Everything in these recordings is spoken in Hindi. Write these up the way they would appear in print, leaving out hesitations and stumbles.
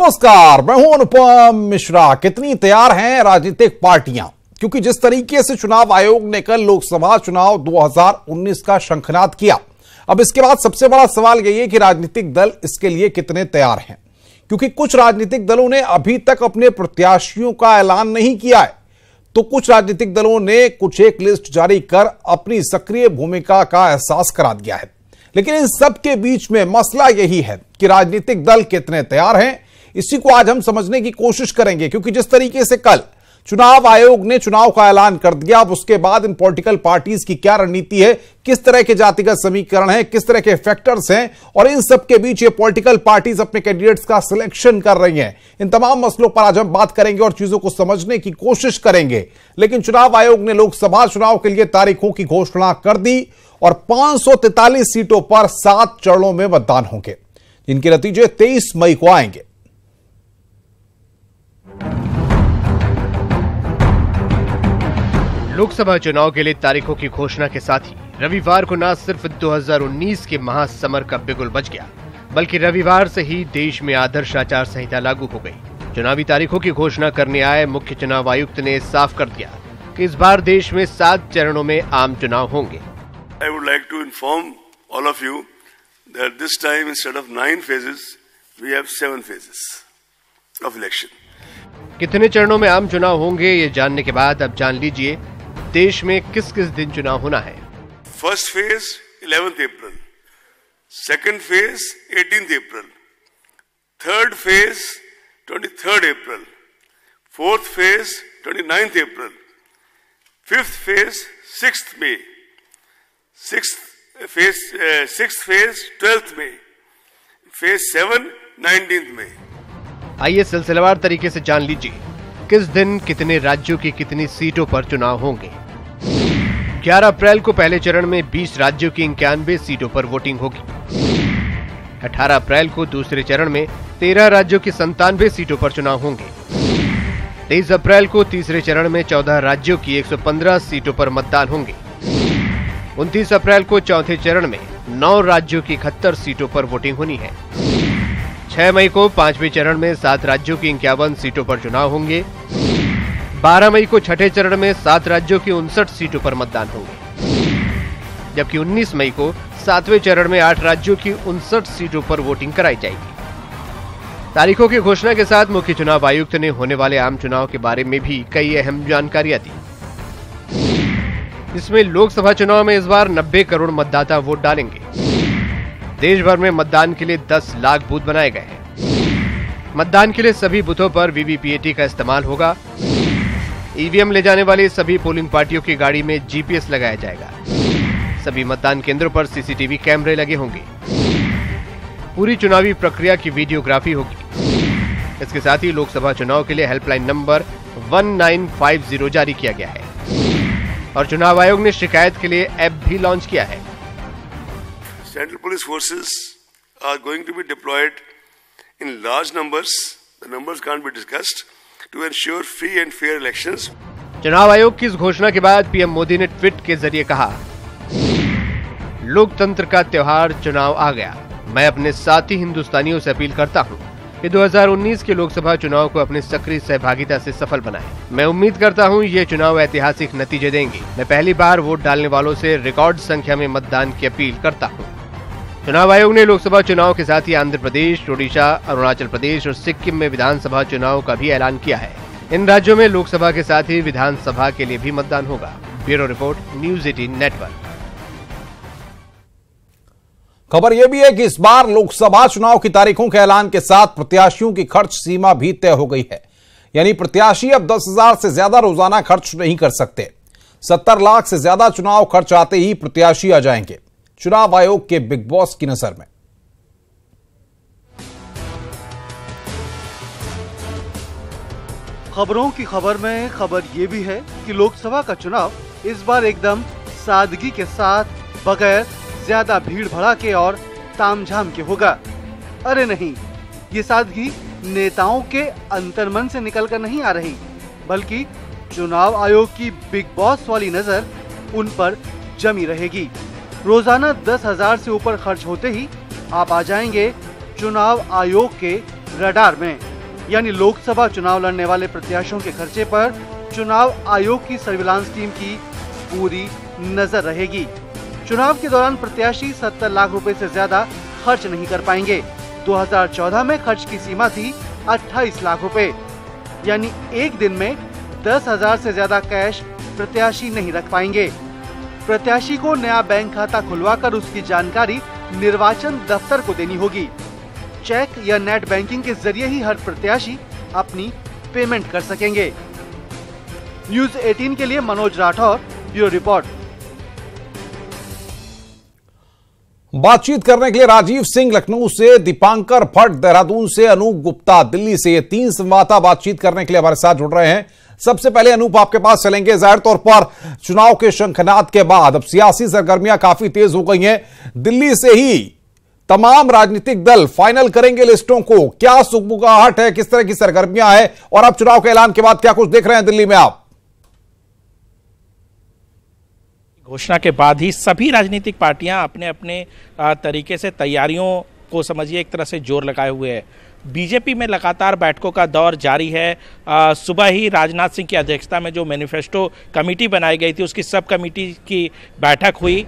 नमस्कार, मैं हूं अनुपम मिश्रा। कितनी तैयार हैं राजनीतिक पार्टियां? क्योंकि जिस तरीके से चुनाव आयोग ने कल लोकसभा चुनाव 2019 का शंखनाद किया, अब इसके बाद सबसे बड़ा सवाल यही है कि राजनीतिक दल इसके लिए कितने तैयार हैं। क्योंकि कुछ राजनीतिक दलों ने अभी तक अपने प्रत्याशियों का ऐलान नहीं किया है, तो कुछ राजनीतिक दलों ने कुछ एक लिस्ट जारी कर अपनी सक्रिय भूमिका का एहसास करा दिया है। लेकिन इन सब के बीच में मसला यही है कि राजनीतिक दल कितने तैयार हैं। इसी को आज हम समझने की कोशिश करेंगे, क्योंकि जिस तरीके से कल चुनाव आयोग ने चुनाव का ऐलान कर दिया, अब उसके बाद इन पॉलिटिकल पार्टीज की क्या रणनीति है, किस तरह के जातिगत समीकरण है, किस तरह के फैक्टर्स हैं, और इन सब के बीच ये पॉलिटिकल पार्टीज अपने कैंडिडेट्स का सिलेक्शन कर रही हैं। इन तमाम मसलों पर आज हम बात करेंगे और चीजों को समझने की कोशिश करेंगे। लेकिन चुनाव आयोग ने लोकसभा चुनाव के लिए तारीखों की घोषणा कर दी और 543 सीटों पर 7 चरणों में मतदान होंगे, जिनके नतीजे 23 मई को आएंगे। लोकसभा चुनाव के लिए तारीखों की घोषणा के साथ ही रविवार को न सिर्फ 2019 के महासमर का बिगुल बज गया, बल्कि रविवार से ही देश में आदर्श आचार संहिता लागू हो गई। चुनावी तारीखों की घोषणा करने आए मुख्य चुनाव आयुक्त ने साफ कर दिया कि इस बार देश में 7 चरणों में आम चुनाव होंगे। I would like to inform all of you that this time instead of 9 phases, we have 7 phases of election. कितने चरणों में आम चुनाव होंगे ये जानने के बाद अब जान लीजिए देश में किस किस दिन चुनाव होना है। First phase 11th April, second phase 18th April, third phase 23rd April, fourth phase 29th April, fifth phase 6th May, sixth phase 12th May, phase 7 19th May। आइए सिलसिलेवार तरीके से जान लीजिए किस दिन कितने राज्यों की कितनी सीटों पर चुनाव होंगे। 11 अप्रैल को पहले चरण में 20 राज्यों की 91 सीटों पर वोटिंग होगी। 18 अप्रैल को दूसरे चरण में 13 राज्यों की 97 सीटों पर चुनाव होंगे। 23 अप्रैल को तीसरे चरण में 14 राज्यों की 115 सीटों पर मतदान होंगे। 29 अप्रैल को चौथे चरण में 9 राज्यों की 71 सीटों पर वोटिंग होनी है। 6 मई को पांचवें चरण में 7 राज्यों की 51 सीटों पर चुनाव होंगे। 12 मई को छठे चरण में 7 राज्यों की 59 सीटों पर मतदान होंगे, जबकि 19 मई को 7वें चरण में 8 राज्यों की 59 सीटों पर वोटिंग कराई जाएगी। तारीखों की घोषणा के साथ मुख्य चुनाव आयुक्त ने होने वाले आम चुनाव के बारे में भी कई अहम जानकारियां दी। इसमें लोकसभा चुनाव में इस बार 90 करोड़ मतदाता वोट डालेंगे। देश भर में मतदान के लिए 10 लाख बूथ बनाए गए हैं। मतदान के लिए सभी बूथों पर वीवीपीएटी का इस्तेमाल होगा। ईवीएम ले जाने वाली सभी पोलिंग पार्टियों की गाड़ी में जीपीएस लगाया जाएगा। सभी मतदान केंद्रों पर सीसीटीवी कैमरे लगे होंगे। पूरी चुनावी प्रक्रिया की वीडियोग्राफी होगी। इसके साथ ही लोकसभा चुनाव के लिए हेल्पलाइन नंबर 1950 जारी किया गया है और चुनाव आयोग ने शिकायत के लिए ऐप भी लॉन्च किया है। Central police forces are going to be deployed in large numbers. The numbers can't be discussed to ensure free and fair elections. चुनाव आयोग की इस घोषणा के बाद पीएम मोदी ने ट्वीट के जरिए कहा, लोकतंत्र का त्योहार चुनाव आ गया। मैं अपने साथी हिंदुस्तानियों से अपील करता हूं कि 2019 के लोकसभा चुनाव को अपनी सक्रिय सहभागिता से सफल बनाएं। मैं उम्मीद करता हूं ये चुनाव ऐतिहासिक नतीजे देंगे। मैं पहली बार वोट डालने वालों से रिकॉर्ड संख्या में मतदान की अपील करता हूं। चुनाव आयोग ने लोकसभा चुनाव के साथ ही आंध्र प्रदेश, ओडिशा, अरुणाचल प्रदेश और सिक्किम में विधानसभा चुनाव का भी ऐलान किया है। इन राज्यों में लोकसभा के साथ ही विधानसभा के लिए भी मतदान होगा। Bureau report, news 18 network. खबर यह भी है कि इस बार लोकसभा चुनाव की तारीखों के ऐलान के साथ प्रत्याशियों की खर्च सीमा भी तय हो गई है। यानी प्रत्याशी अब 10,000 से ज्यादा रोजाना खर्च नहीं कर सकते। 70 लाख से ज्यादा चुनाव खर्च आते ही प्रत्याशी आ जाएंगे। चुनाव आयोग के बिग बॉस की नजर में खबरों की खबर में खबर ये भी है कि लोकसभा का चुनाव इस बार एकदम सादगी के साथ, बगैर ज्यादा भीड़ भड़ाके और तामझाम के होगा। अरे नहीं, ये सादगी नेताओं के अंतर्मन से निकलकर नहीं आ रही, बल्कि चुनाव आयोग की बिग बॉस वाली नजर उन पर जमी रहेगी। रोजाना 10,000 से ऊपर खर्च होते ही आप आ जाएंगे चुनाव आयोग के रडार में। यानी लोकसभा चुनाव लड़ने वाले प्रत्याशियों के खर्चे पर चुनाव आयोग की सर्विलांस टीम की पूरी नजर रहेगी। चुनाव के दौरान प्रत्याशी 70 लाख रुपए से ज्यादा खर्च नहीं कर पाएंगे। 2014 में खर्च की सीमा थी 28 लाख रुपए, यानी एक दिन में 10,000 से ज्यादा कैश प्रत्याशी नहीं रख पाएंगे। प्रत्याशी को नया बैंक खाता खुलवाकर उसकी जानकारी निर्वाचन दफ्तर को देनी होगी। चेक या नेट बैंकिंग के जरिए ही हर प्रत्याशी अपनी पेमेंट कर सकेंगे। न्यूज 18 के लिए मनोज राठौर, ब्यूरो रिपोर्ट। बातचीत करने के लिए राजीव सिंह लखनऊ से, दीपांकर भट्ट देहरादून से, अनूप गुप्ता दिल्ली से, ये 3 संवाददाता बातचीत करने के लिए हमारे साथ जुड़ रहे हैं। सबसे पहले अनूप, आपके पास चलेंगे। जाहिर तौर पर चुनाव के शंखनाद के बाद अब सियासी सरगर्मियां काफी तेज हो गई हैं। दिल्ली से ही तमाम राजनीतिक दल फाइनल करेंगे लिस्टों को। क्या सुगबुगाहट है, किस तरह की सरगर्मियां हैं, और अब चुनाव के ऐलान के बाद क्या कुछ देख रहे हैं दिल्ली में आप? घोषणा के बाद ही सभी राजनीतिक पार्टियां अपने अपने तरीके से तैयारियों को समझिए एक तरह से जोर लगाए हुए है। बीजेपी में लगातार बैठकों का दौर जारी है। सुबह ही राजनाथ सिंह की अध्यक्षता में जो मैनिफेस्टो कमेटी बनाई गई थी उसकी सब कमेटी की बैठक हुई।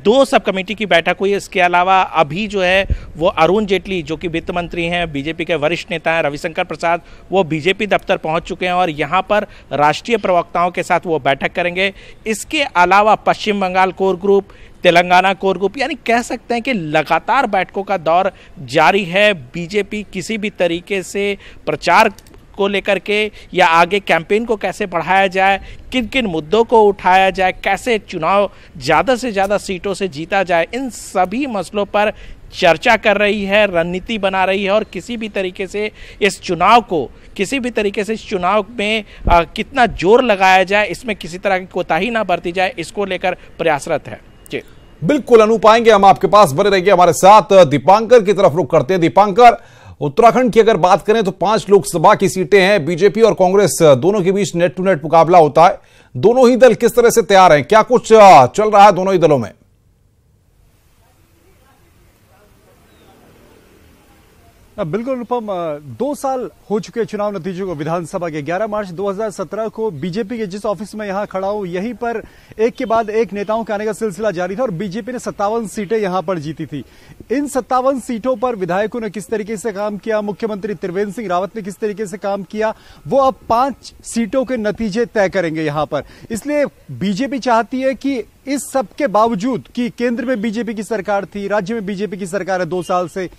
2 सब कमेटी की बैठक हुई। इसके अलावा अभी जो है वो अरुण जेटली जो कि वित्त मंत्री हैं, बीजेपी के वरिष्ठ नेता हैं, रविशंकर प्रसाद, वो बीजेपी दफ्तर पहुंच चुके हैं और यहां पर राष्ट्रीय प्रवक्ताओं के साथ वो बैठक करेंगे। इसके अलावा Paschim Bangal core group, Telangana core group, यानी कह सकते हैं कि लगातार बैठकों का दौर जारी है। बीजेपी किसी भी तरीके से प्रचार को लेकर के या आगे कैंपेन को कैसे बढ़ाया जाए, किन किन मुद्दों को उठाया जाए, कैसे चुनाव ज़्यादा से ज़्यादा सीटों से जीता जाए, इन सभी मसलों पर चर्चा कर रही है, रणनीति बना रही है और किसी भी तरीके से इस चुनाव में कितना जोर लगाया जाए, इसमें किसी तरह की कोताही ना बरती जाए, इसको लेकर प्रयासरत है। जी बिल्कुल अनूप, आएंगे हम आपके पास, बने रहिए हमारे साथ। दीपांकर की तरफ रुख करते हैं। दीपांकर, उत्तराखंड की अगर बात करें तो 5 लोकसभा की सीटें हैं। बीजेपी और कांग्रेस दोनों के बीच नेट टू नेट मुकाबला होता है। दोनों ही दल किस तरह से तैयार हैं, क्या कुछ चल रहा है दोनों ही दलों में? बिल्कुल अनुपम, 2 साल हो चुके चुनाव नतीजों को। विधानसभा के 11 मार्च 2017 को बीजेपी के जिस ऑफिस में यहां खड़ा हूं, यहीं पर एक के बाद एक नेताओं के आने का सिलसिला जारी था और बीजेपी ने 57 सीटें यहां पर जीती थी। इन 57 सीटों पर विधायकों ने किस तरीके से काम किया, मुख्यमंत्री त्रिवेंद्र सिंह रावत ने किस तरीके से काम किया, वो अब 5 सीटों के नतीजे तय करेंगे यहां पर। इसलिए बीजेपी चाहती है कि इस सब के बावजूद कि केंद्र में बीजेपी की सरकार थी, राज्य में बीजेपी की सरकार है 2 साल से,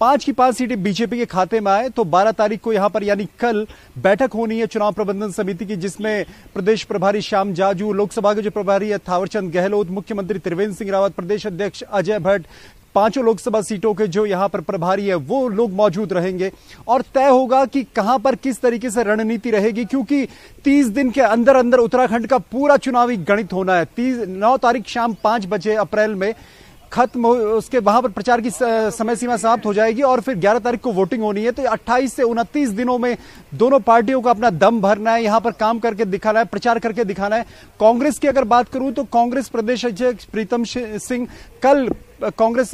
5 की 5 सीटें बीजेपी के खाते में आए। तो 12 तारीख को यहां पर यानी कल बैठक होनी है चुनाव प्रबंधन समिति की, जिसमें प्रदेश प्रभारी श्याम जाजू, लोकसभा के जो प्रभारी है थावरचंद गहलोत, मुख्यमंत्री त्रिवेंद्र सिंह रावत, प्रदेश अध्यक्ष अजय भट्ट, 5 लोकसभा सीटों के जो यहां पर प्रभारी है वो लोग मौजूद रहेंगे और तय होगा कि कहां पर किस तरीके से रणनीति रहेगी, क्योंकि 30 दिन के अंदर अंदर उत्तराखंड का पूरा चुनावी गणित होना है। 9 तारीख शाम 5 बजे अप्रैल में खत्म हो, उसके वहां पर प्रचार की समय सीमा समाप्त हो जाएगी और फिर 11 तारीख को वोटिंग होनी है। तो 28 से 29 दिनों में दोनों पार्टियों को अपना दम भरना है, यहां पर काम करके दिखाना है, प्रचार करके दिखाना है। कांग्रेस की अगर बात करूं तो कांग्रेस प्रदेश अध्यक्ष प्रीतम सिंह कल कांग्रेस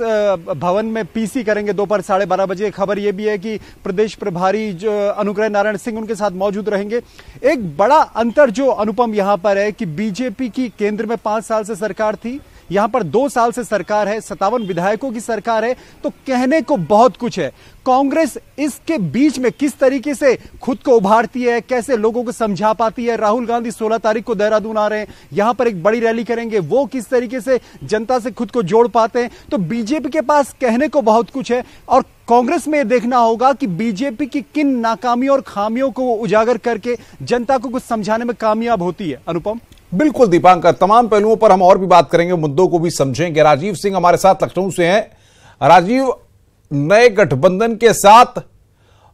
भवन में पीसी करेंगे दोपहर 12:30 बजे। खबर यह भी है कि प्रदेश प्रभारी जो अनुग्रह नारायण सिंह उनके साथ मौजूद रहेंगे। एक बड़ा अंतर जो अनुपम यहां पर है कि बीजेपी की केंद्र में 5 साल से सरकार थी, यहां पर 2 साल से सरकार है, 57 विधायकों की सरकार है, तो कहने को बहुत कुछ है। कांग्रेस इसके बीच में किस तरीके से खुद को उभारती है, कैसे लोगों को समझा पाती है। राहुल गांधी 16 तारीख को देहरादून आ रहे हैं, यहां पर एक बड़ी रैली करेंगे, वो किस तरीके से जनता से खुद को जोड़ पाते हैं। तो बीजेपी के पास कहने को बहुत कुछ है और कांग्रेस में देखना होगा कि बीजेपी की किन नाकामियों और खामियों को उजागर करके जनता को कुछ समझाने में कामयाब होती है। अनुपम, बिल्कुल दीपांकर, तमाम पहलुओं पर हम और भी बात करेंगे, मुद्दों को भी समझेंगे। राजीव सिंह हमारे साथ लखनऊ से हैं। राजीव, नए गठबंधन के साथ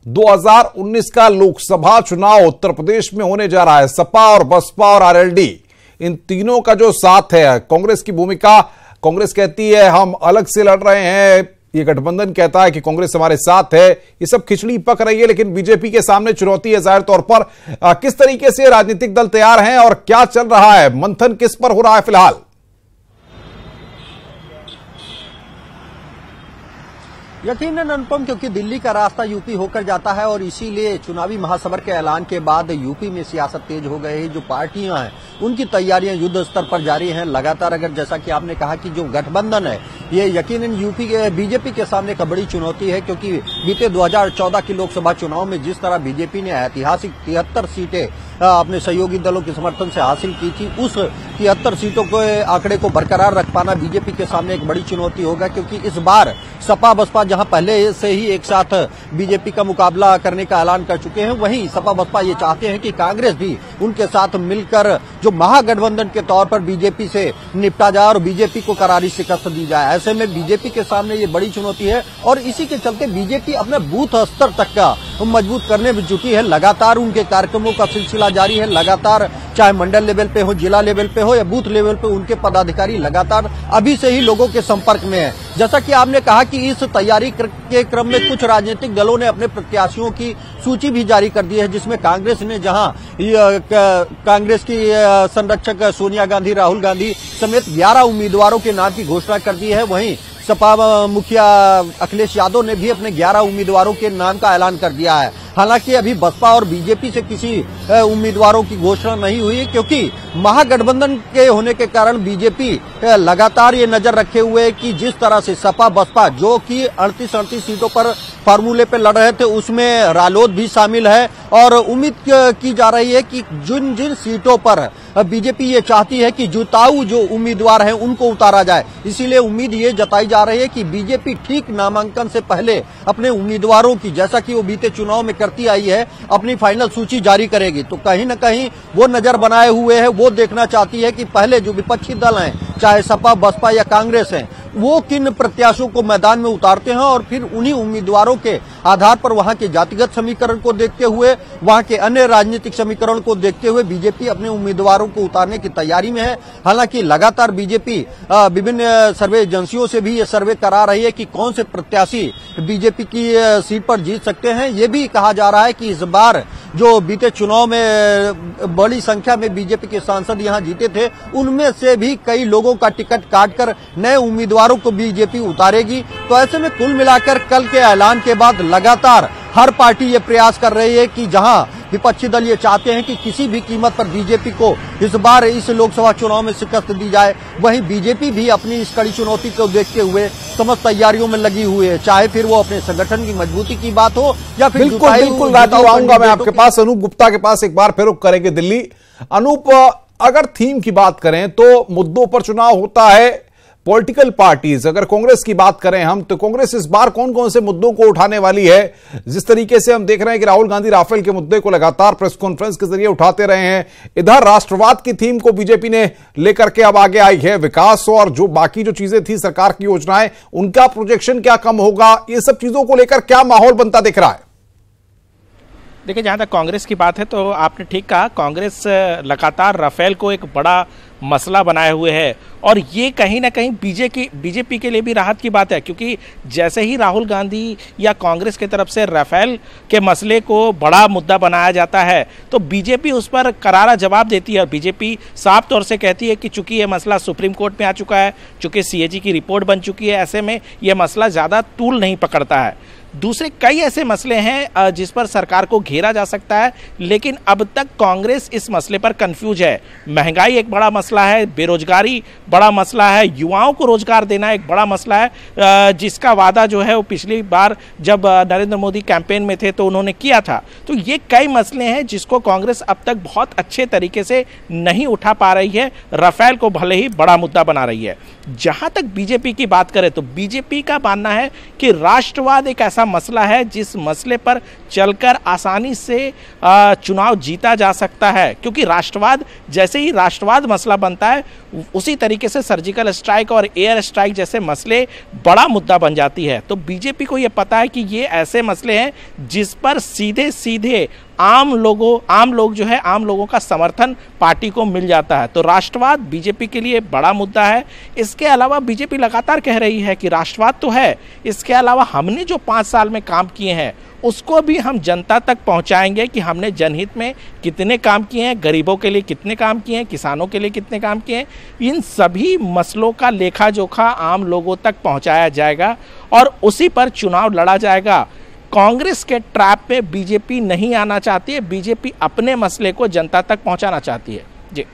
2019 का लोकसभा चुनाव उत्तर प्रदेश में होने जा रहा है। सपा और बसपा और आरएलडी, इन तीनों का जो साथ है, कांग्रेस की भूमिका, कांग्रेस कहती है हम अलग से लड़ रहे हैं, ये गठबंधन कहता है कि कांग्रेस हमारे साथ है। ये सब खिचड़ी पक रही है, लेकिन बीजेपी के सामने चुनौती है जाहिर तौर पर। किस तरीके से राजनीतिक दल तैयार हैं और क्या चल रहा है, मंथन किस पर हो रहा है फिलहाल? यकीनन अनुपम, क्योंकि दिल्ली का रास्ता यूपी होकर जाता है और इसीलिए चुनावी महासमर के ऐलान के बाद यूपी में सियासत तेज हो गई है। जो पार्टियां हैं उनकी तैयारियां युद्ध स्तर पर जारी हैं लगातार। अगर जैसा कि आपने कहा कि जो गठबंधन है ये यकीनन यूपी के बीजेपी के सामने एक बड़ी चुनौती है, क्योंकि बीते 2014 के लोकसभा चुनाव में जिस तरह बीजेपी ने ऐतिहासिक 73 सीटें अपने सहयोगी दलों के समर्थन से हासिल की थी, उस 73 सीटों के आंकड़े को बरकरार रख पाना बीजेपी के सामने एक बड़ी चुनौती होगा, क्योंकि इस बार सपा बसपा जहां पहले से ही एक साथ बीजेपी का मुकाबला करने का ऐलान कर चुके हैं, वहीं सपा बसपा ये चाहते हैं कि कांग्रेस भी उनके साथ मिलकर जो महागठबंधन के तौर पर बीजेपी से निपटा जाए और बीजेपी को करारी शिकस्त दी जाए। ऐसे में बीजेपी के सामने ये बड़ी चुनौती है और इसी के चलते बीजेपी अपने बूथ स्तर तक का मजबूत करने में जुटी है। लगातार उनके कार्यक्रमों का सिलसिला जारी है। लगातार चाहे मंडल लेवल पे हो, जिला लेवल पे हो या बूथ लेवल पे, उनके पदाधिकारी लगातार अभी से ही लोगों के संपर्क में है। जैसा कि आपने कहा कि इस तैयारी के क्रम में कुछ राजनीतिक दलों ने अपने प्रत्याशियों की सूची भी जारी कर दी है, जिसमें कांग्रेस ने जहां कांग्रेस की संरक्षक सोनिया गांधी, राहुल गांधी समेत 11 उम्मीदवारों के नाम की घोषणा कर दी है, वहीं सपा मुखिया अखिलेश यादव ने भी अपने 11 उम्मीदवारों के नाम का ऐलान कर दिया है। हालांकि अभी बसपा और बीजेपी से किसी उम्मीदवारों की घोषणा नहीं हुई, क्योंकि महागठबंधन के होने के कारण बीजेपी लगातार ये नजर रखे हुए है कि जिस तरह से सपा बसपा जो कि 38 सीटों पर फार्मूले पे लड़ रहे थे, उसमें रालोद भी शामिल है और उम्मीद की जा रही है कि जिन जिन सीटों पर बीजेपी ये चाहती है कि जुताऊ जो उम्मीदवार हैं उनको उतारा जाए, इसीलिए उम्मीद ये जताई जा रही है कि बीजेपी ठीक नामांकन से पहले अपने उम्मीदवारों की, जैसा कि वो बीते चुनाव में करती आई है, अपनी फाइनल सूची जारी करेगी। तो कहीं न कहीं वो नजर बनाए हुए है, वो देखना चाहती है कि पहले जो विपक्षी दल हैं, चाहे सपा बसपा या कांग्रेस हैं, वो किन प्रत्याशियों को मैदान में उतारते हैं और फिर उन्हीं उम्मीदवारों के आधार पर वहां के जातिगत समीकरण को देखते हुए, वहां के अन्य राजनीतिक समीकरण को देखते हुए बीजेपी अपने उम्मीदवारों को उतारने की तैयारी में है। हालांकि लगातार बीजेपी विभिन्न सर्वे एजेंसियों से भी ये सर्वे करा रही है कि कौन से प्रत्याशी बीजेपी की सीट पर जीत सकते हैं। ये भी कहा जा रहा है कि इस बार जो बीते चुनाव में बड़ी संख्या में बीजेपी के सांसद यहां जीते थे, उनमें से भी कई लोगों का टिकट काटकर नए उम्मीदवारों को बीजेपी उतारेगी। तो ऐसे में कुल मिलाकर कल के ऐलान के बाद लगातार हर पार्टी ये प्रयास कर रही है कि जहां विपक्षी दल ये चाहते हैं कि किसी भी कीमत पर बीजेपी को इस बार इस लोकसभा चुनाव में शिकस्त दी जाए, वहीं बीजेपी भी अपनी इस कड़ी चुनौती को देखते हुए समस्त तैयारियों में लगी हुई है, चाहे फिर वो अपने संगठन की मजबूती की बात हो या फिर बिल्कुल राजू, आऊंगा मैं आपके पास। अनूप गुप्ता के पास एक बार फिर रुख करेंगे दिल्ली। अनूप, अगर थीम की बात करें तो मुद्दों पर चुनाव होता है, पॉलिटिकल पार्टीज, अगर कांग्रेस की बात करें हम, तो कांग्रेस इस बार कौन कौन से मुद्दों को उठाने वाली है? जिस तरीके से हम देख रहे हैं कि राहुल गांधी राफेल के मुद्दे को लगातार प्रेस कॉन्फ्रेंस के जरिए उठाते रहे हैं, इधर राष्ट्रवाद की थीम को बीजेपी ने लेकर के अब आगे आई है, विकास और जो बाकी जो चीजें थी सरकार की योजनाएं, उनका प्रोजेक्शन क्या कम होगा, ये सब चीजों को लेकर क्या माहौल बनता दिख रहा है? देखिए, जहां तक कांग्रेस की बात है तो आपने ठीक कहा, कांग्रेस लगातार राफेल को एक बड़ा मसला बनाए हुए है और ये कहीं ना कहीं बीजेपी के लिए भी राहत की बात है, क्योंकि जैसे ही राहुल गांधी या कांग्रेस की तरफ से राफेल के मसले को बड़ा मुद्दा बनाया जाता है तो बीजेपी उस पर करारा जवाब देती है और बीजेपी साफ तौर से कहती है कि चूंकि ये मसला सुप्रीम कोर्ट में आ चुका है, चूंकि सीएजी की रिपोर्ट बन चुकी है, ऐसे में ये मसला ज़्यादा तूल नहीं पकड़ता है। दूसरे कई ऐसे मसले हैं जिस पर सरकार को घेरा जा सकता है, लेकिन अब तक कांग्रेस इस मसले पर कंफ्यूज है। महंगाई एक बड़ा मसला है, बेरोजगारी बड़ा मसला है, युवाओं को रोजगार देना एक बड़ा मसला है, जिसका वादा जो है वो पिछली बार जब नरेंद्र मोदी कैंपेन में थे तो उन्होंने किया था। तो ये कई मसले हैं जिसको कांग्रेस अब तक बहुत अच्छे तरीके से नहीं उठा पा रही है, राफेल को भले ही बड़ा मुद्दा बना रही है। जहां तक बीजेपी की बात करें तो बीजेपी का मानना है कि राष्ट्रवाद एक ऐसा मसला है जिस मसले पर चलकर आसानी से चुनाव जीता जा सकता है, क्योंकि राष्ट्रवाद जैसे ही राष्ट्रवाद मसला बनता है उसी तरीके से सर्जिकल स्ट्राइक और एयर स्ट्राइक जैसे मसले बड़ा मुद्दा बन जाती है। तो बीजेपी को यह पता है कि ये ऐसे मसले हैं जिस पर सीधे सीधे आम लोग जो है, आम लोगों का समर्थन पार्टी को मिल जाता है। तो राष्ट्रवाद बीजेपी के लिए बड़ा मुद्दा है। इसके अलावा बीजेपी लगातार कह रही है कि राष्ट्रवाद तो है, इसके अलावा हमने जो 5 साल में काम किए हैं उसको भी हम जनता तक पहुंचाएंगे कि हमने जनहित में कितने काम किए हैं, गरीबों के लिए कितने काम किए हैं, किसानों के लिए कितने काम किए हैं। इन सभी मसलों का लेखा जोखा आम लोगों तक पहुंचाया जाएगा और उसी पर चुनाव लड़ा जाएगा। कांग्रेस के ट्रैप में बीजेपी नहीं आना चाहती है, बीजेपी अपने मसले को जनता तक पहुंचाना चाहती है। जी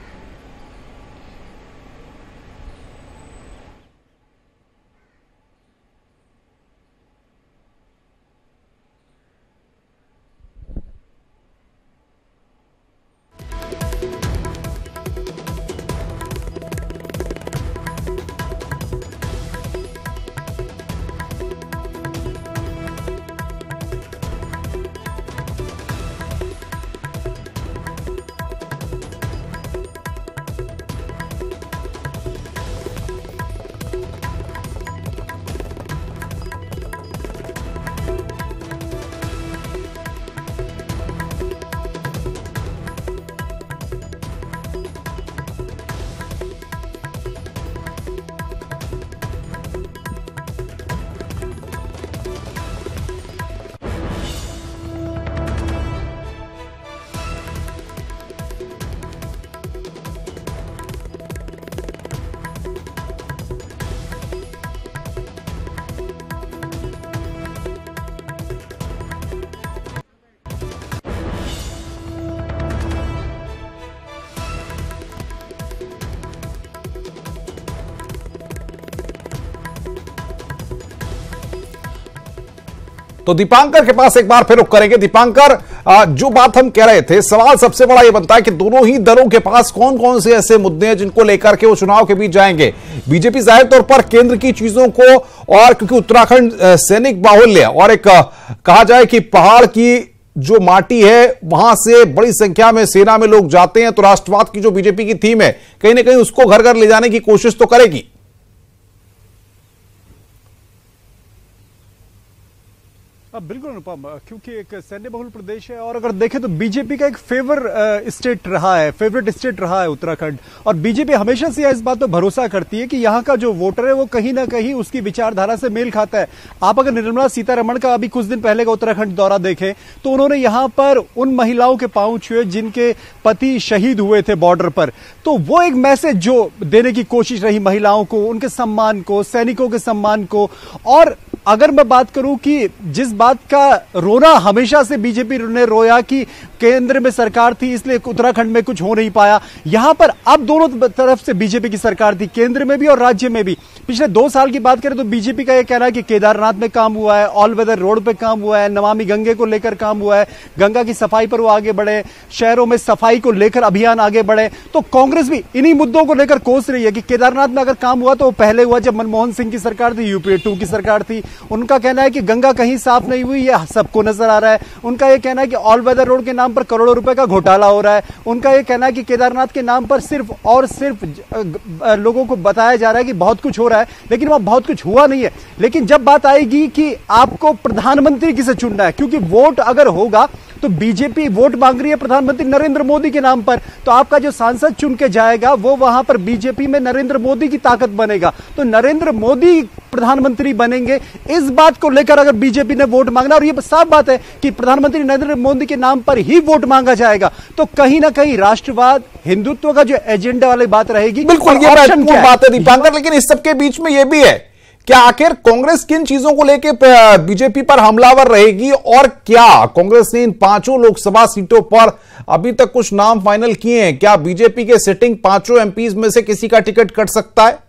तो दीपांकर के पास एक बार फिर रुख करेंगे। दीपांकर, जो बात हम कह रहे थे, सवाल सबसे बड़ा यह बनता है कि दोनों ही दलों के पास कौन कौन से ऐसे मुद्दे हैं जिनको लेकर के वो चुनाव के बीच जाएंगे। बीजेपी जाहिर तौर पर केंद्र की चीजों को, और क्योंकि उत्तराखंड सैनिक बाहुल्य और एक कहा जाए कि पहाड़ की जो माटी है वहां से बड़ी संख्या में सेना में लोग जाते हैं, तो राष्ट्रवाद की जो बीजेपी की थीम है कहीं ना कहीं उसको घर घर ले जाने की कोशिश तो करेगी। बिल्कुल अनुपम, क्योंकि एक सैन्य बहुल प्रदेश है और अगर देखें तो बीजेपी का एक फेवरेट स्टेट रहा है उत्तराखंड, और बीजेपी हमेशा से इस बात पर भरोसा करती है कि यहाँ का जो वोटर है वो कहीं ना कहीं उसकी विचारधारा से मेल खाता है। आप अगर निर्मला सीतारमण का अभी कुछ दिन पहले का उत्तराखंड दौरा देखें तो उन्होंने यहाँ पर उन महिलाओं के पांव छुए जिनके पति शहीद हुए थे बॉर्डर पर, तो वो एक मैसेज जो देने की कोशिश रही महिलाओं को, उनके सम्मान को, सैनिकों के सम्मान को। और अगर मैं बात करूं कि जिस बात का रोना हमेशा से बीजेपी ने रोया कि केंद्र में सरकार थी इसलिए उत्तराखंड में कुछ हो नहीं पाया, यहां पर अब दोनों तरफ से बीजेपी की सरकार थी, केंद्र में भी और राज्य में भी। पिछले 2 साल की बात करें तो बीजेपी का यह कहना है कि केदारनाथ में काम हुआ है, ऑल वेदर रोड पे काम हुआ है, नमामि गंगे को लेकर काम हुआ है, गंगा की सफाई पर वो आगे बढ़े, शहरों में सफाई को लेकर अभियान आगे बढ़े। तो कांग्रेस भी इन्हीं मुद्दों को लेकर कोस रही है कि केदारनाथ में अगर काम हुआ तो पहले हुआ जब मनमोहन सिंह की सरकार थी, यूपीए 2 की सरकार थी। उनका कहना है कि गंगा कहीं साफ नहीं हुई, यह सबको नजर आ रहा है। उनका यह कहना है कि ऑल वेदर रोड के नाम पर करोड़ों रुपए का घोटाला हो रहा है। उनका यह कहना है कि केदारनाथ के नाम पर सिर्फ और सिर्फ लोगों को बताया जा रहा है कि बहुत कुछ हो रहा है, लेकिन वह बहुत कुछ हुआ नहीं है। लेकिन जब बात आएगी कि आपको प्रधानमंत्री किसे चुनना है, क्योंकि वोट अगर होगा तो बीजेपी वोट मांग रही है प्रधानमंत्री नरेंद्र मोदी के नाम पर, तो आपका जो सांसद चुन के जाएगा वो वहां पर बीजेपी में नरेंद्र मोदी की ताकत बनेगा, तो नरेंद्र मोदी प्रधानमंत्री बनेंगे। इस बात को लेकर अगर बीजेपी ने वोट मांगना, और ये साफ बात है कि प्रधानमंत्री नरेंद्र मोदी के नाम पर ही वोट मांगा जाएगा, तो कहीं ना कहीं राष्ट्रवाद, हिंदुत्व का जो एजेंडा वाली बात रहेगी। बिल्कुल ये बात है दीपांकर, लेकिन इस सबके बीच में यह भी है क्या आखिर कांग्रेस किन चीजों को लेकर बीजेपी पर हमलावर रहेगी, और क्या कांग्रेस ने इन 5 लोकसभा सीटों पर अभी तक कुछ नाम फाइनल किए हैं? क्या बीजेपी के सिटिंग 5 एमपीज में से किसी का टिकट कट सकता है?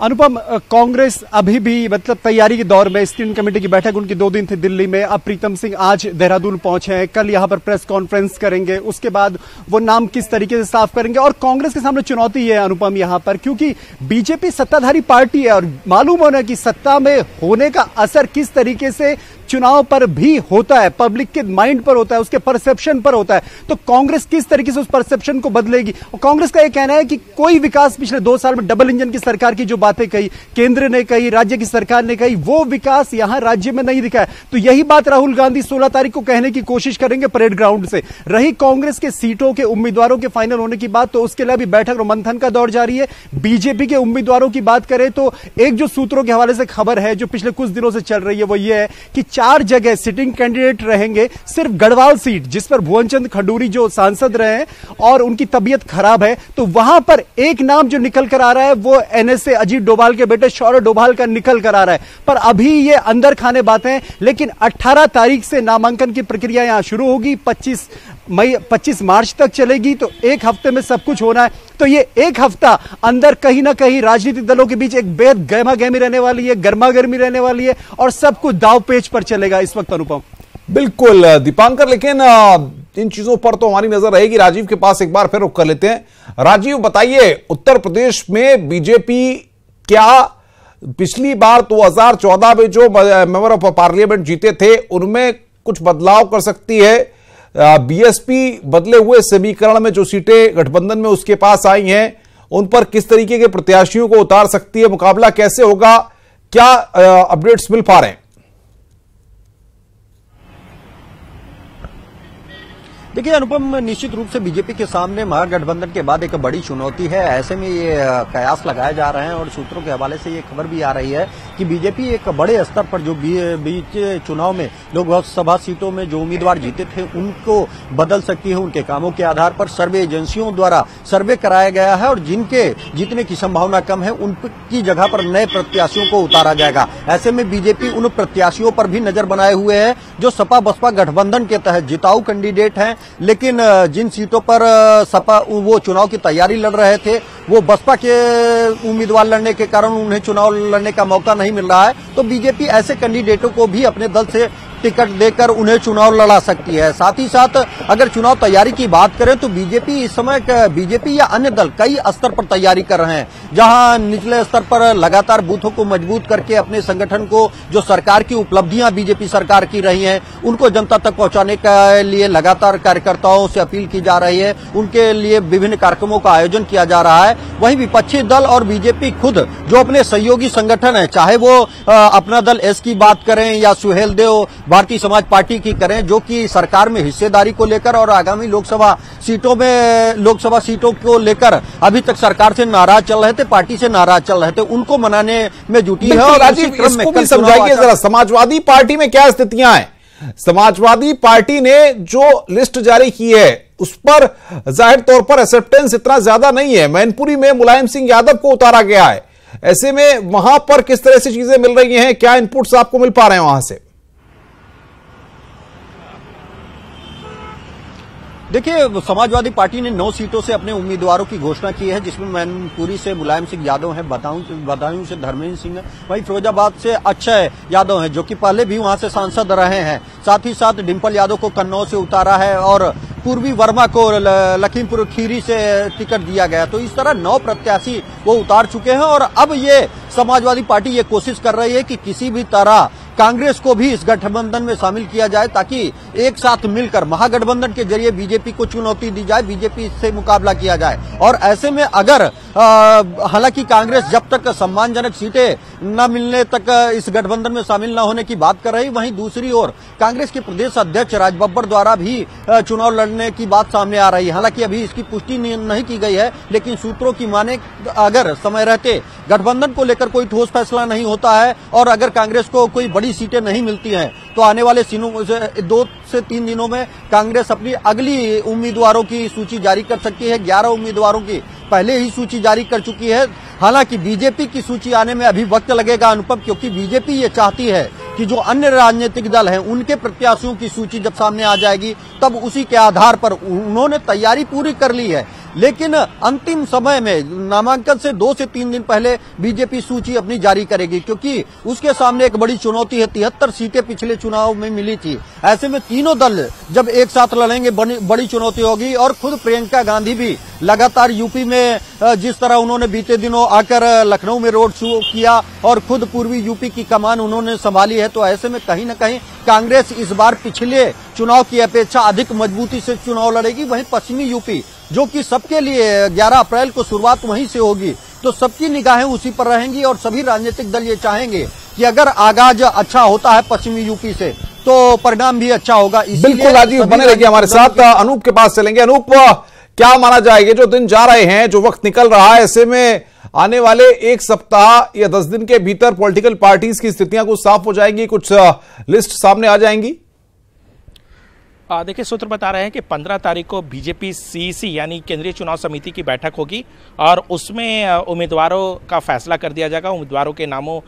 अनुपम, कांग्रेस अभी भी मतलब तैयारी के दौर में, स्क्रीनिंग कमेटी की बैठक उनकी 2 दिन थी दिल्ली में। अब प्रीतम सिंह आज देहरादून पहुंचे हैं, कल यहां पर प्रेस कॉन्फ्रेंस करेंगे, उसके बाद वो नाम किस तरीके से साफ करेंगे। और कांग्रेस के सामने चुनौती है अनुपम यहां पर, क्योंकि बीजेपी सत्ताधारी पार्टी है और मालूम होना कि सत्ता में होने का असर किस तरीके से चुनाव पर भी होता है, पब्लिक के माइंड पर होता है, उसके परसेप्शन पर होता है। तो कांग्रेस किस तरीके से उस परसेप्शन को बदलेगी। और कांग्रेस का यह कहना है कि कोई विकास पिछले 2 साल में, डबल इंजन की सरकार की जो बातें कही, केंद्र ने कही, राज्य की सरकार ने कही, वो विकास यहां राज्य में नहीं दिखा है। तो यही बात राहुल गांधी 16 तारीख को कहने की कोशिश करेंगे परेड ग्राउंड से। रही कांग्रेस के सीटों के उम्मीदवारों के फाइनल होने की बात, तो उसके लिए अभी बैठक और मंथन का दौर जारी है। बीजेपी के उम्मीदवारों की बात करें तो एक जो सूत्रों के हवाले से खबर है जो पिछले कुछ दिनों से चल रही है वो ये है कि 4 जगह सिटिंग कैंडिडेट रहेंगे। सिर्फ गढ़वाल सीट जिस पर भुवनचंद खंडूरी जो सांसद रहे हैं और उनकी तबीयत खराब है, तो वहां पर एक नाम जो निकल कर आ रहा है वो एनएसए अजीत डोभाल के बेटे शौर्य डोभाल का निकल कर आ रहा है। पर अभी ये अंदर खाने बातें, लेकिन 18 तारीख से नामांकन की प्रक्रिया यहां शुरू होगी, 25 मार्च तक चलेगी। तो एक हफ्ते में सब कुछ होना है। तो ये एक हफ्ता अंदर कहीं ना कहीं राजनीतिक दलों के बीच एक बेहद गहमा गहमी रहने वाली है, गर्मा गर्मी रहने वाली है और सब कुछ दाव पेच पर चलेगा इस वक्त। अनुपम बिल्कुल दीपांकर, लेकिन इन चीजों पर तो हमारी नजर रहेगी। राजीव के पास एक बार फिर रुख कर लेते हैं। राजीव बताइए, उत्तर प्रदेश में बीजेपी क्या पिछली बार 2014 में जो मेंबर ऑफ पार्लियामेंट जीते थे उनमें कुछ बदलाव कर सकती है? बीएसपी बदले हुए समीकरण में जो सीटें गठबंधन में उसके पास आई हैं उन पर किस तरीके के प्रत्याशियों को उतार सकती है? मुकाबला कैसे होगा? क्या अपडेट्स मिल पा रहे हैं? देखिए अनुपम, निश्चित रूप से बीजेपी के सामने महागठबंधन के बाद एक बड़ी चुनौती है। ऐसे में ये कयास लगाए जा रहे हैं और सूत्रों के हवाले से ये खबर भी आ रही है कि बीजेपी एक बड़े स्तर पर जो बीच चुनाव में लोकसभा सीटों में जो उम्मीदवार जीते थे उनको बदल सकती है उनके कामों के आधार पर। सर्वे एजेंसियों द्वारा सर्वे कराया गया है और जिनके जीतने की संभावना कम है उनकी जगह पर नए प्रत्याशियों को उतारा जाएगा। ऐसे में बीजेपी उन प्रत्याशियों पर भी नजर बनाए हुए है जो सपा बसपा गठबंधन के तहत जिताऊ कैंडिडेट हैं, लेकिन जिन सीटों पर सपा वो चुनाव की तैयारी लड़ रहे थे वो बसपा के उम्मीदवार लड़ने के कारण उन्हें चुनाव लड़ने का मौका नहीं मिल रहा है। तो बीजेपी ऐसे कैंडिडेटों को भी अपने दल से टिकट देकर उन्हें चुनाव लड़ा सकती है। साथ ही साथ अगर चुनाव तैयारी की बात करें तो बीजेपी इस समय बीजेपी या अन्य दल कई स्तर पर तैयारी कर रहे हैं, जहां निचले स्तर पर लगातार बूथों को मजबूत करके अपने संगठन को जो सरकार की उपलब्धियां बीजेपी सरकार की रही हैं उनको जनता तक पहुंचाने के लिए लगातार कार्यकर्ताओं से अपील की जा रही है, उनके लिए विभिन्न कार्यक्रमों का आयोजन किया जा रहा है। वहीं विपक्षी दल और बीजेपी खुद जो अपने सहयोगी संगठन है, चाहे वो अपना दल एस की बात करें या सुहेल देव भारतीय समाज पार्टी की करें, जो कि सरकार में हिस्सेदारी को लेकर और आगामी लोकसभा सीटों को लेकर अभी तक सरकार से नाराज चल रहे थे, पार्टी से नाराज चल रहे थे, उनको मनाने में जुटी है। और राजीव, इसको भी समझाइए जरा, समाजवादी पार्टी में क्या स्थितियां हैं? समाजवादी पार्टी ने जो लिस्ट जारी की है उस पर जाहिर तौर पर एक्सेप्टेंस इतना ज्यादा नहीं है। मैनपुरी में मुलायम सिंह यादव को उतारा गया है। ऐसे में वहां पर किस तरह से चीजें मिल रही हैं? क्या इनपुट्स आपको मिल पा रहे हैं वहां से? देखिए, समाजवादी पार्टी ने 9 सीटों से अपने उम्मीदवारों की घोषणा की है, जिसमें मैनपुरी से मुलायम सिंह यादव हैं, बदायूं से धर्मेंद्र सिंह है, वहीं फिरोजाबाद से अक्षय यादव हैं जो कि पहले भी वहां से सांसद रहे हैं। साथ ही साथ डिम्पल यादव को कन्नौज से उतारा है और पूर्वी वर्मा को लखीमपुर खीरी से टिकट दिया गया। तो इस तरह 9 प्रत्याशी वो उतार चुके हैं और अब ये समाजवादी पार्टी ये कोशिश कर रही है कि किसी भी तरह कांग्रेस को भी इस गठबंधन में शामिल किया जाए ताकि एक साथ मिलकर महागठबंधन के जरिए बीजेपी को चुनौती दी जाए, बीजेपी से मुकाबला किया जाए। और ऐसे में अगर हालांकि कांग्रेस जब तक सम्मानजनक सीटें न मिलने तक इस गठबंधन में शामिल न होने की बात कर रही, वहीं दूसरी ओर कांग्रेस के प्रदेश अध्यक्ष राज बब्बर द्वारा भी चुनाव लड़ने की बात सामने आ रही है। हालांकि अभी इसकी पुष्टि नहीं की गई है, लेकिन सूत्रों की माने अगर समय रहते गठबंधन को लेकर कोई ठोस फैसला नहीं होता है और अगर कांग्रेस को कोई बड़ी सीटें नहीं मिलती हैं तो आने वाले 2 से 3 दिनों में कांग्रेस अपनी अगली उम्मीदवारों की सूची जारी कर सकती है। 11 उम्मीदवारों की पहले ही सूची जारी कर चुकी है। हालांकि बीजेपी की सूची आने में अभी वक्त लगेगा अनुपम, क्योंकि बीजेपी ये चाहती है कि जो अन्य राजनीतिक दल हैं उनके प्रत्याशियों की सूची जब सामने आ जाएगी तब उसी के आधार पर उन्होंने तैयारी पूरी कर ली है, लेकिन अंतिम समय में नामांकन से 2 से 3 दिन पहले बीजेपी सूची अपनी जारी करेगी, क्योंकि उसके सामने एक बड़ी चुनौती है। 73 सीटें पिछले चुनाव में मिली थी। ऐसे में तीनों दल जब एक साथ लड़ेंगे बड़ी चुनौती होगी। और खुद प्रियंका गांधी भी लगातार यूपी में जिस तरह उन्होंने बीते दिनों आकर लखनऊ में रोड शो किया और खुद पूर्वी यूपी की कमान उन्होंने संभाली है, तो ऐसे में कहीं न कहीं कांग्रेस इस बार पिछले चुनाव की अपेक्षा अधिक मजबूती से चुनाव लड़ेगी। वहीं पश्चिमी यूपी जो कि सबके लिए 11 अप्रैल को शुरुआत वहीं से होगी, तो सबकी निगाहें उसी पर रहेंगी और सभी राजनीतिक दल ये चाहेंगे कि अगर आगाज अच्छा होता है पश्चिमी यूपी से तो परिणाम भी अच्छा होगा। बिल्कुल राजीव बने रहिए हमारे साथ। अनूप के पास चलेंगे। अनूप, क्या माना जाएगा, जो दिन जा रहे हैं, जो वक्त निकल रहा है, ऐसे में आने वाले एक सप्ताह या 10 दिन के भीतर पॉलिटिकल पार्टीज की स्थितियां कुछ साफ हो जाएंगी, कुछ लिस्ट सामने आ जाएंगी? देखिए, सूत्र बता रहे हैं कि 15 तारीख को बीजेपी सीईसी यानी केंद्रीय चुनाव समिति की बैठक होगी और उसमें उम्मीदवारों का फैसला कर दिया जाएगा, उम्मीदवारों के नामों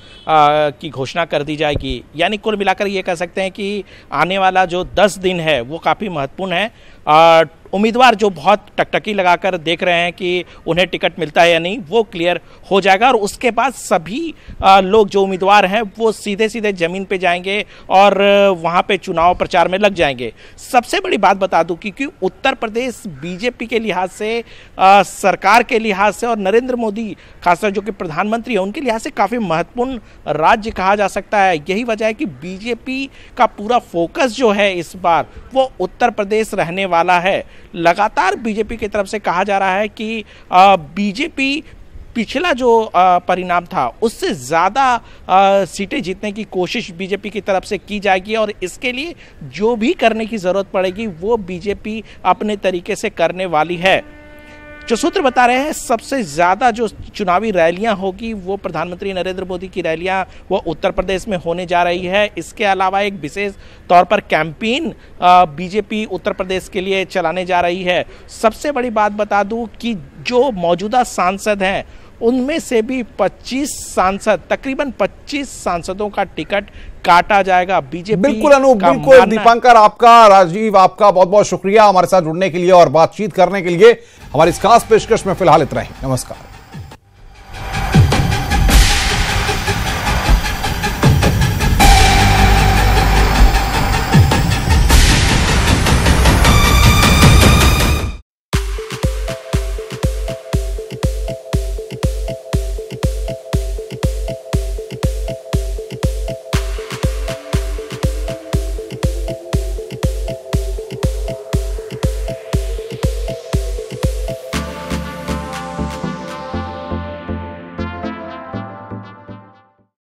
की घोषणा कर दी जाएगी। यानी कुल मिलाकर ये कह सकते हैं कि आने वाला जो 10 दिन है वो काफ़ी महत्वपूर्ण है। उम्मीदवार जो बहुत टकटकी लगाकर देख रहे हैं कि उन्हें टिकट मिलता है या नहीं, वो क्लियर हो जाएगा और उसके बाद सभी लोग जो उम्मीदवार हैं वो सीधे सीधे जमीन पे जाएंगे और वहाँ पे चुनाव प्रचार में लग जाएंगे। सबसे बड़ी बात बता दूं कि उत्तर प्रदेश बीजेपी के लिहाज से, सरकार के लिहाज से और नरेंद्र मोदी खासकर जो कि प्रधानमंत्री है उनके लिहाज से काफ़ी महत्वपूर्ण राज्य कहा जा सकता है। यही वजह है कि बीजेपी का पूरा फोकस जो है इस बार वो उत्तर प्रदेश रहने वाला है। लगातार बीजेपी की तरफ से कहा जा रहा है कि बीजेपी पिछला जो परिणाम था उससे ज़्यादा सीटें जीतने की कोशिश बीजेपी की तरफ से की जाएगी और इसके लिए जो भी करने की ज़रूरत पड़ेगी वो बीजेपी अपने तरीके से करने वाली है। जो सूत्र बता रहे हैं सबसे ज़्यादा जो चुनावी रैलियां होगी वो प्रधानमंत्री नरेंद्र मोदी की रैलियां वो उत्तर प्रदेश में होने जा रही है। इसके अलावा एक विशेष तौर पर कैंपेन बीजेपी उत्तर प्रदेश के लिए चलाने जा रही है। सबसे बड़ी बात बता दूं कि जो मौजूदा सांसद हैं उनमें से भी 25 सांसद, तकरीबन 25 सांसदों का टिकट काटा जाएगा बीजेपी। बिल्कुल अनूप, बिल्कुल दीपांकर, आपका, राजीव, आपका बहुत बहुत शुक्रिया हमारे साथ जुड़ने के लिए और बातचीत करने के लिए। हमारी इस खास पेशकश में फिलहाल इतना ही। नमस्कार।